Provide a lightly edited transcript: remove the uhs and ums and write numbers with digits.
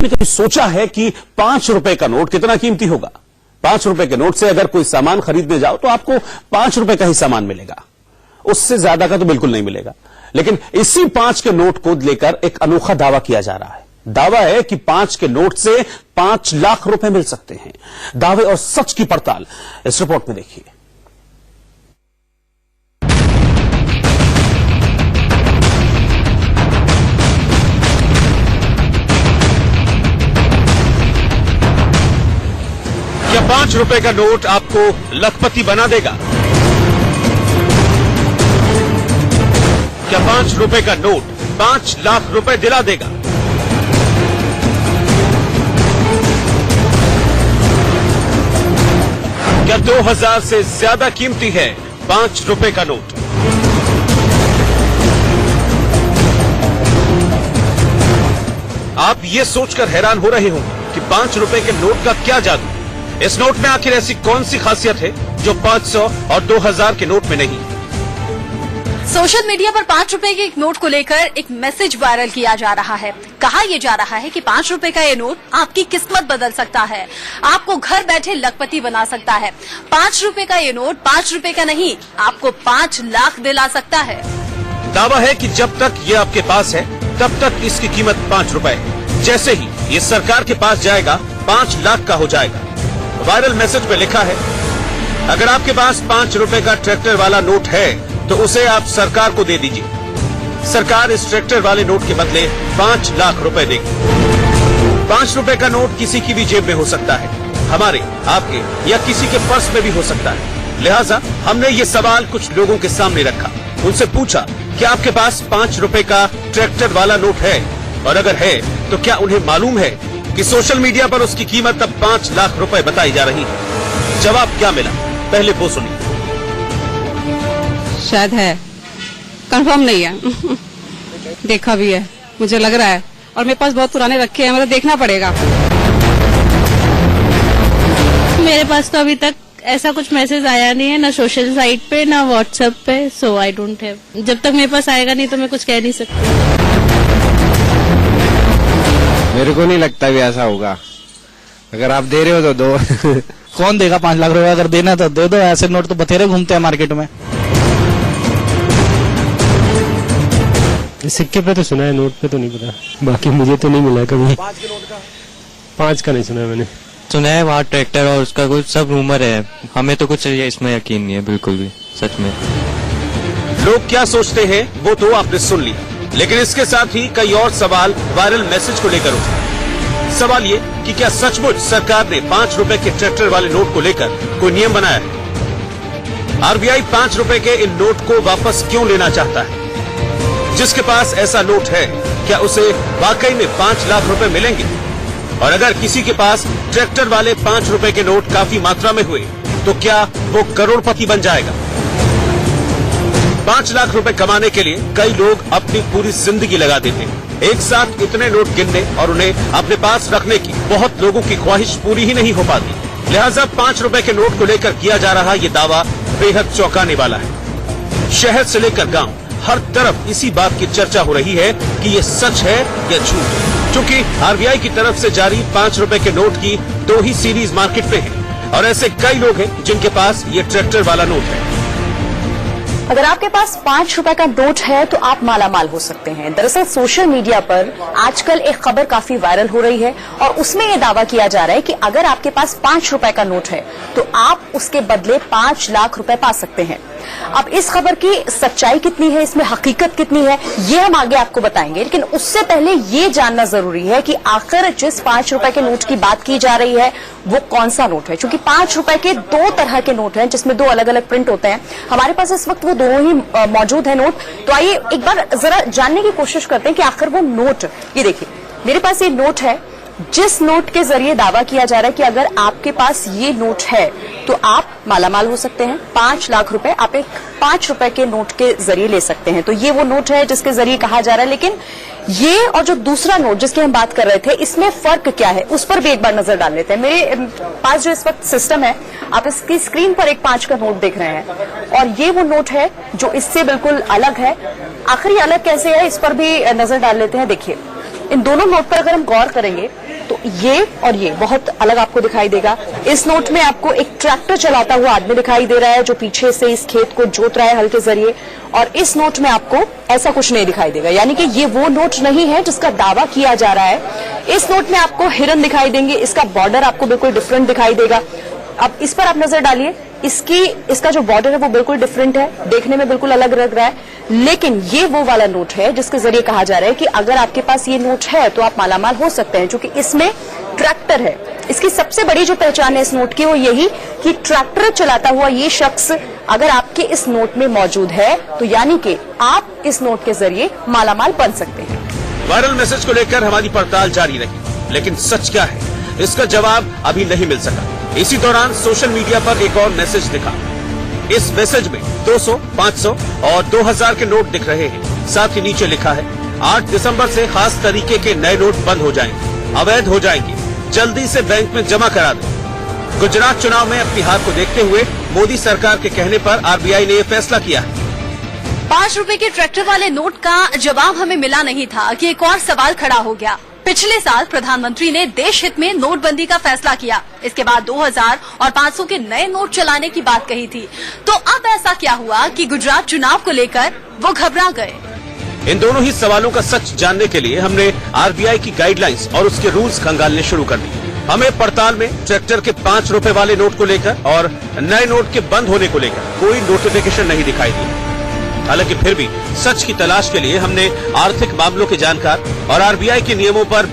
आपने कभी सोचा है कि 5 रुपए का नोट कितना कीमती होगा? 5 रुपए के नोट से अगर कोई सामान खरीदने जाओ तो आपको 5 रुपए का ही सामान मिलेगा, उससे ज्यादा का तो बिल्कुल नहीं मिलेगा। लेकिन इसी 5 के नोट को लेकर एक अनोखा दावा किया जा रहा है। दावा है कि 5 के नोट से 5 लाख रुपए मिल सकते हैं। दावे और सच की पड़ताल इस रिपोर्ट में देखिए। क्या 5 रुपए का नोट आपको लखपति बना देगा? क्या 5 रुपए का नोट 5 लाख रुपए दिला देगा? क्या 2000 से ज्यादा कीमती है 5 रुपए का नोट? आप ये सोचकर हैरान हो रहे होंगे कि 5 रुपए के नोट का क्या जादू? इस नोट में आखिर ऐसी कौन सी खासियत है जो 500 और 2000 के नोट में नहीं? सोशल मीडिया पर 5 रुपए के एक नोट को लेकर एक मैसेज वायरल किया जा रहा है। कहा यह जा रहा है कि 5 रुपए का ये नोट आपकी किस्मत बदल सकता है, आपको घर बैठे लखपति बना सकता है। 5 रुपए का ये नोट 5 रुपए का नहीं, आपको 5 लाख दिला सकता है। दावा है कि जब तक ये आपके पास है तब तक इसकी कीमत 5 रुपए है। जैसे ही ये सरकार के पास जाएगा 5 लाख का हो जाएगा। वायरल मैसेज में लिखा है, अगर आपके पास 5 रुपए का ट्रैक्टर वाला नोट है तो उसे आप सरकार को दे दीजिए। सरकार इस ट्रैक्टर वाले नोट के बदले 5 लाख रुपए देगी। 5 रुपए का नोट किसी की भी जेब में हो सकता है, हमारे, आपके या किसी के पर्स में भी हो सकता है। लिहाजा हमने ये सवाल कुछ लोगों के सामने रखा, उनसे पूछा कि आपके पास 5 रुपए का ट्रैक्टर वाला नोट है, और अगर है तो क्या उन्हें मालूम है कि सोशल मीडिया पर उसकी कीमत अब 5 लाख रुपए बताई जा रही है? जवाब क्या मिला, पहले वो सुनिए। शायद है, कंफर्म नहीं है। देखा भी है, मुझे लग रहा है, और मेरे पास बहुत पुराने रखे हैं, मतलब देखना पड़ेगा। मेरे पास तो अभी तक ऐसा कुछ मैसेज आया नहीं है, ना सोशल साइट पे ना व्हाट्सएप पे, सो आई डोंट हैव। जब तक मेरे पास आएगा नहीं तो मैं कुछ कह नहीं सकती। मेरे को नहीं लगता भी ऐसा होगा। अगर आप दे रहे हो तो दो। कौन देगा 5 लाख रुपए? अगर देना तो दे दो, ऐसे नोट तो बथेरे घूमते हैं मार्केट में। सिक्के पे तो सुना है, नोट पे तो नहीं पता। बाकी मुझे तो नहीं मिला कभी। 5 का नहीं सुना मैंने। सुना है वहाँ ट्रैक्टर और उसका कुछ सब रूमर है, हमें तो कुछ इसमें यकीन नहीं है बिल्कुल भी, सच में। लोग क्या सोचते हैं वो तो आपने सुन लिया, लेकिन इसके साथ ही कई और सवाल वायरल मैसेज को लेकर उठे। सवाल ये कि क्या सचमुच सरकार ने 5 रुपए के ट्रैक्टर वाले नोट को लेकर कोई नियम बनाया है? आरबीआई 5 रुपए के इन नोट को वापस क्यों लेना चाहता है? जिसके पास ऐसा नोट है, क्या उसे वाकई में 5 लाख रुपए मिलेंगे? और अगर किसी के पास ट्रैक्टर वाले 5 रुपए के नोट काफी मात्रा में हुए तो क्या वो करोड़पति बन जाएगा? 5 लाख रुपए कमाने के लिए कई लोग अपनी पूरी जिंदगी लगा देते हैं। एक साथ इतने नोट गिनने और उन्हें अपने पास रखने की बहुत लोगों की ख्वाहिश पूरी ही नहीं हो पाती। लिहाजा 5 रुपए के नोट को लेकर किया जा रहा ये दावा बेहद चौंकाने वाला है। शहर से लेकर गांव, हर तरफ इसी बात की चर्चा हो रही है कि ये सच है या झूठ। क्योंकि आरबीआई की तरफ से जारी 5 रुपए के नोट की 2 ही सीरीज मार्केट में है, और ऐसे कई लोग हैं जिनके पास ये ट्रैक्टर वाला नोट है। अगर आपके पास 5 रुपए का नोट है तो आप मालामाल हो सकते हैं। दरअसल सोशल मीडिया पर आजकल एक खबर काफी वायरल हो रही है, और उसमें यह दावा किया जा रहा है कि अगर आपके पास 5 रुपए का नोट है तो आप उसके बदले 5 लाख रुपए पा सकते हैं। अब इस खबर की सच्चाई कितनी है, इसमें हकीकत कितनी है, ये हम आगे आपको बताएंगे। लेकिन उससे पहले ये जानना जरूरी है कि आखिर जिस 5 रुपए के नोट की बात की जा रही है वो कौन सा नोट है। क्योंकि 5 रुपए के 2 तरह के नोट हैं, जिसमें 2 अलग अलग प्रिंट होते हैं। हमारे पास इस वक्त वो दोनों ही मौजूद है नोट। तो आइए एक बार जरा जानने की कोशिश करते हैं कि आखिर वो नोट, ये देखिए मेरे पास ये नोट है, जिस नोट के जरिए दावा किया जा रहा है कि अगर आपके पास ये नोट है तो आप मालामाल हो सकते हैं। 5 लाख रुपए आप एक 5 रुपए के नोट के जरिए ले सकते हैं। तो ये वो नोट है जिसके जरिए कहा जा रहा है। लेकिन ये और जो दूसरा नोट जिसकी हम बात कर रहे थे, इसमें फर्क क्या है, उस पर भी एक बार नजर डाल लेते हैं। मेरे पास जो इस वक्त सिस्टम है, आप इसकी स्क्रीन पर एक 5 का नोट देख रहे हैं, और ये वो नोट है जो इससे बिल्कुल अलग है। आखिर ये अलग कैसे है, इस पर भी नजर डाल लेते हैं। देखिए इन दोनों नोट पर अगर हम गौर करेंगे ये और ये बहुत अलग आपको दिखाई देगा। इस नोट में आपको एक ट्रैक्टर चलाता हुआ आदमी दिखाई दे रहा है जो पीछे से इस खेत को जोत रहा है हल के जरिए, और इस नोट में आपको ऐसा कुछ नहीं दिखाई देगा, यानी कि ये वो नोट नहीं है जिसका दावा किया जा रहा है। इस नोट में आपको हिरन दिखाई देंगे, इसका बॉर्डर आपको बिल्कुल डिफरेंट दिखाई देगा। अब इस पर आप नजर डालिए, इसका जो बॉर्डर है वो बिल्कुल डिफरेंट है, देखने में बिल्कुल अलग लग रहा है, लेकिन ये वो वाला नोट है जिसके जरिए कहा जा रहा है कि अगर आपके पास ये नोट है तो आप मालामाल हो सकते हैं, क्योंकि इसमें ट्रैक्टर है। इसकी सबसे बड़ी जो पहचान है इस नोट की वो यही कि ट्रैक्टर चलाता हुआ ये शख्स अगर आपके इस नोट में मौजूद है तो यानी कि आप इस नोट के जरिए मालामाल बन सकते हैं। वायरल मैसेज को लेकर हमारी पड़ताल जारी रही, लेकिन सच क्या है इसका जवाब अभी नहीं मिल सका। इसी दौरान सोशल मीडिया पर एक और मैसेज दिखा। इस मैसेज में 200, 500 और 2000 के नोट दिख रहे हैं। साथ ही नीचे लिखा है 8 दिसंबर से खास तरीके के नए नोट बंद हो जाएंगे, अवैध हो जाएंगे, जल्दी से बैंक में जमा करा दें। गुजरात चुनाव में अपनी हार को देखते हुए मोदी सरकार के कहने पर आरबीआई ने यह फैसला किया है। 5 रुपए के ट्रैक्टर वाले नोट का जवाब हमें मिला नहीं था कि एक और सवाल खड़ा हो गया। पिछले साल प्रधानमंत्री ने देश हित में नोटबंदी का फैसला किया, इसके बाद 2000 और 500 के नए नोट चलाने की बात कही थी, तो अब ऐसा क्या हुआ कि गुजरात चुनाव को लेकर वो घबरा गए? इन दोनों ही सवालों का सच जानने के लिए हमने आरबीआई की गाइडलाइंस और उसके रूल्स खंगालने शुरू कर दिए। हमें पड़ताल में ट्रैक्टर के 5 रुपए वाले नोट को लेकर और नए नोट के बंद होने को लेकर कोई नोटिफिकेशन नहीं दिखाई दिया। हालांकि फिर भी सच की तलाश के लिए हमने आर्थिक मामलों के जानकार और आरबीआई के नियमों पर